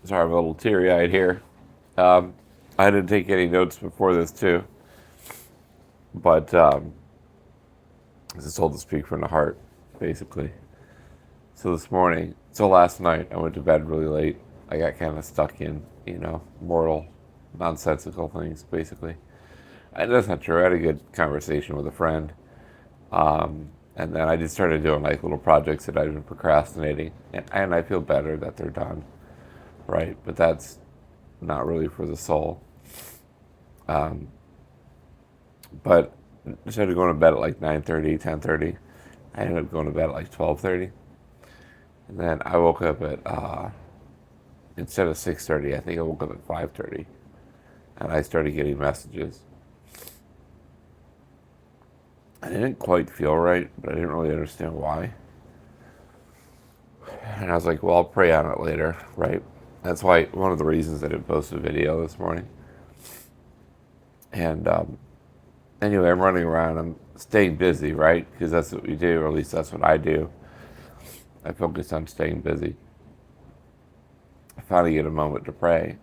Sorry, I'm a little teary-eyed here. Um, I didn't take any notes before this too, but it's told to speak from the heart, basically. So last night, I went to bed really late. I got kind of stuck in, mortal, nonsensical things, basically. And that's not true. I had a good conversation with a friend. And then I just started doing like little projects that I've been procrastinating. And I feel better that they're done, right? But that's not really for the soul. But I started going to bed at like 9:30, 10:30. I ended up going to bed at like 12:30. And then I woke up at, instead of 6:30, I think I woke up at 5:30. And I started getting messages. I didn't quite feel right, but I didn't really understand why. And I was like, well, I'll pray on it later, right? That's why one of the reasons I didn't post a video this morning. And anyway, I'm running around. I'm staying busy, right? Because that's what we do, or at least that's what I do. I focus on staying busy. I finally get a moment to pray,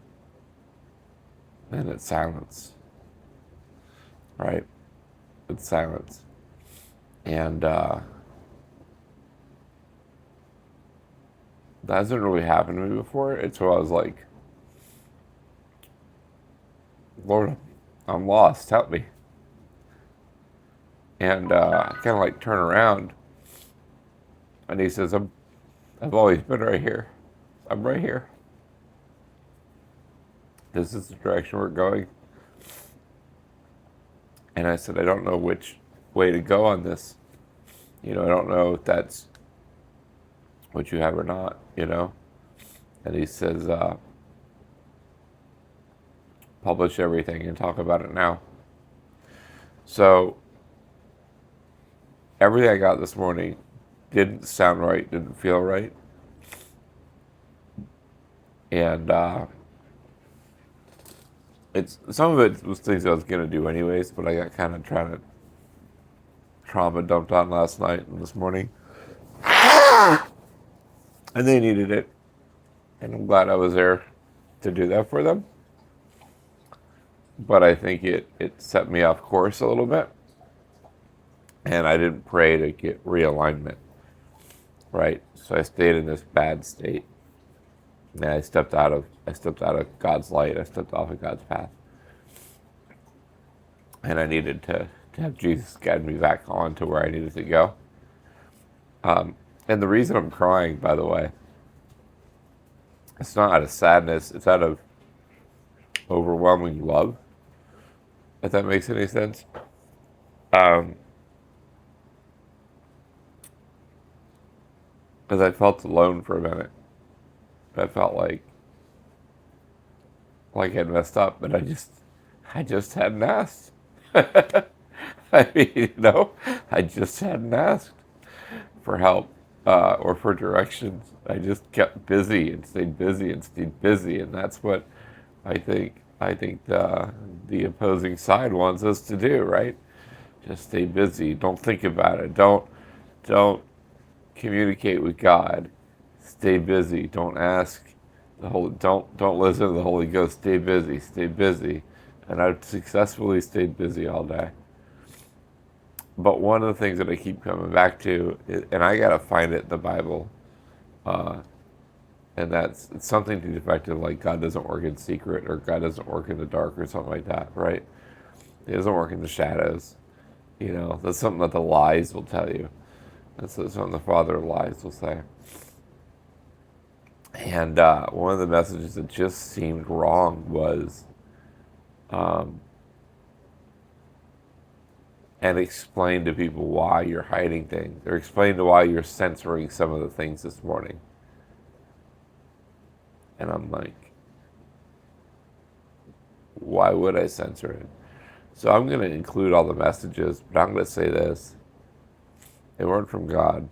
and it's silence, right? It's silence. And that hasn't really happened to me before. It's where I was like, Lord, I'm lost. Help me. And I kind of like turn around, and he says, I've always been right here. I'm right here. This is the direction we're going. And I said, I don't know which way to go on this. I don't know if that's what you have or not. And he says, publish everything and talk about it now. So everything I got this morning didn't sound right, didn't feel right. And some of it was things I was going to do anyways, but I got kind of trauma dumped on last night and this morning. And they needed it. And I'm glad I was there to do that for them. But I think it set me off course a little bit. And I didn't pray to get realignment, right? So I stayed in this bad state. And I stepped out of God's light. I stepped off of God's path. And I needed to have Jesus guide me back on to where I needed to go. And the reason I'm crying, by the way, it's not out of sadness. It's out of overwhelming love, if that makes any sense. Because I felt alone for a minute. I felt like I'd messed up, but I just hadn't asked. I mean, I just hadn't asked for help or for directions. I just kept busy and stayed busy and stayed busy, and that's what I think the opposing side wants us to do, right? Just stay busy. Don't think about it. Don't communicate with God. Stay busy. Don't ask don't listen to the Holy Ghost. Stay busy. Stay busy. And I've successfully stayed busy all day. But one of the things that I keep coming back to, and I gotta find it in the Bible, and it's something to the effect of like God doesn't work in secret, or God doesn't work in the dark, or something like that, right? He doesn't work in the shadows. That's something that the lies will tell you. That's something the father of lies will say. And one of the messages that just seemed wrong was, and explain to people why you're hiding things, or explain to why you're censoring some of the things this morning. And I'm like, why would I censor it? So I'm going to include all the messages, but I'm going to say this. They weren't from God.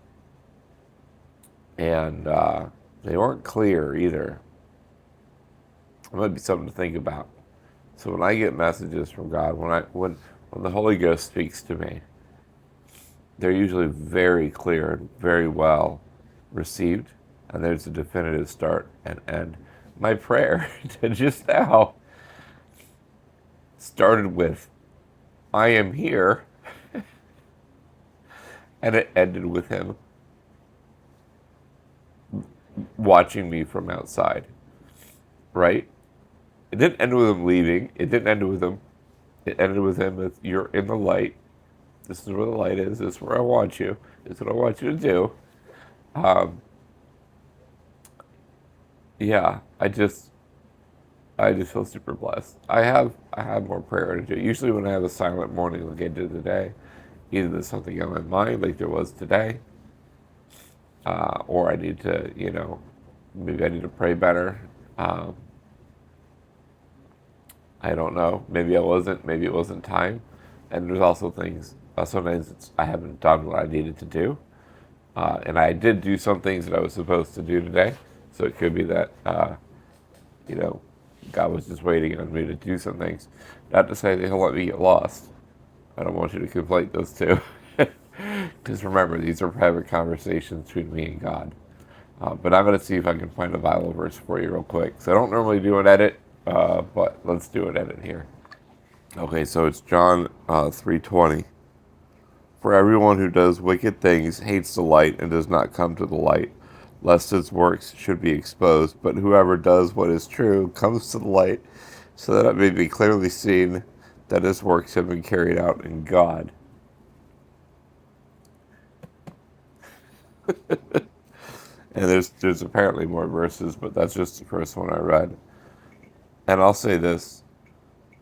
And they weren't clear either. It might be something to think about. So when I get messages from God, when the Holy Ghost speaks to me, they're usually very clear and very well received, and there's a definitive start and end. my prayer to just now started with, I am here, and it ended with him watching me from outside, right? It didn't end with him leaving. It didn't end with him. It ended with him with, you're in the light. This is where the light is. This is where I want you. This is what I want you to do. Um, yeah, I just feel super blessed. I have more prayer to do. Usually when I have a silent morning like I did today, either there's something on my mind like there was today, or I need to, maybe I need to pray better. Um, I don't know. Maybe I wasn't. Maybe it wasn't time. And there's also things. Sometimes I haven't done what I needed to do, and I did do some things that I was supposed to do today. So it could be that you know, God was just waiting on me to do some things. Not to say that He'll let me get lost. I don't want you to conflate those two. Because remember, these are private conversations between me and God. But I'm going to see if I can find a Bible verse for you real quick. So I don't normally do an edit, but let's do an edit here. Okay, so it's John 3:20. For everyone who does wicked things hates the light and does not come to the light, lest his works should be exposed. But whoever does what is true comes to the light, so that it may be clearly seen that his works have been carried out in God. And there's apparently more verses, but that's just the first one I read. And I'll say this,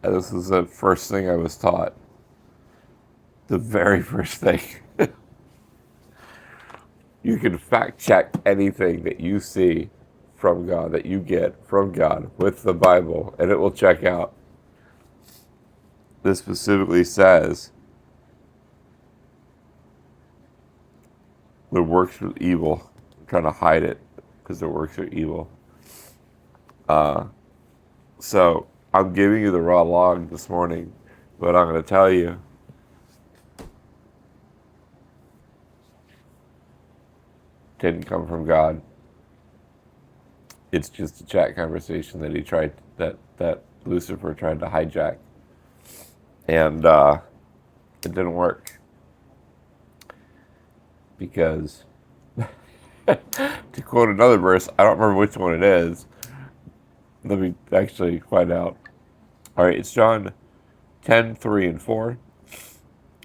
and this is the first thing I was taught. The very first thing. You can fact check anything that you see from God, that you get from God with the Bible, and it will check out. This specifically says, the works of evil. I'm trying to hide it because the works are evil. So I'm giving you the raw log this morning, but I'm going to tell you, didn't come from God. It's just a chat conversation that that Lucifer tried to hijack, and it didn't work because, to quote another verse, I don't remember which one it is. Let me actually find out. All right, it's John 10:3-4.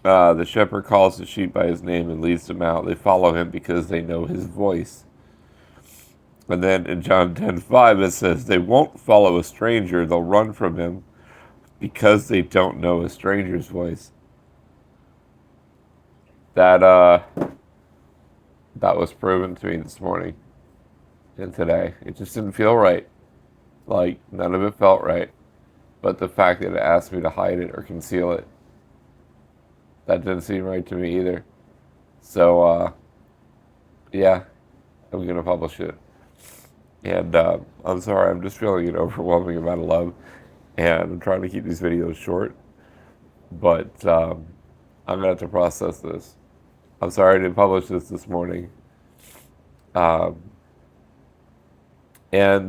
The shepherd calls the sheep by his name and leads them out. They follow him because they know his voice. And then in John 10:5 it says, they won't follow a stranger, they'll run from him because they don't know a stranger's voice. That was proven to me this morning and today. It just didn't feel right. Like, none of it felt right. But the fact that it asked me to hide it or conceal it, that didn't seem right to me either. So, yeah, I'm going to publish it. And I'm sorry, I'm just feeling an overwhelming amount of love. And I'm trying to keep these videos short. But I'm going to have to process this. I'm sorry I didn't publish this morning. And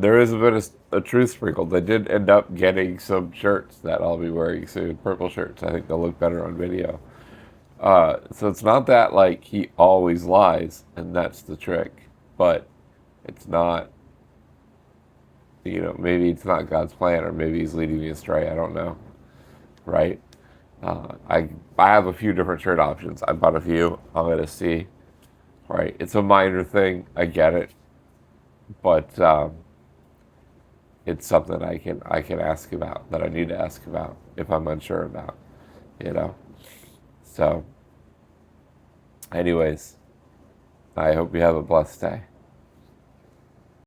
there is a bit of a truth sprinkled. I did end up getting some shirts that I'll be wearing soon. Purple shirts. I think they'll look better on video. So it's not that like he always lies, and that's the trick. But it's not, maybe it's not God's plan, or maybe he's leading me astray. I don't know. Right? I have a few different shirt options. I bought a few. I'm going to see. Right? It's a minor thing. I get it. But it's something I can ask about, that I need to ask about if I'm unsure about, So, anyways, I hope you have a blessed day.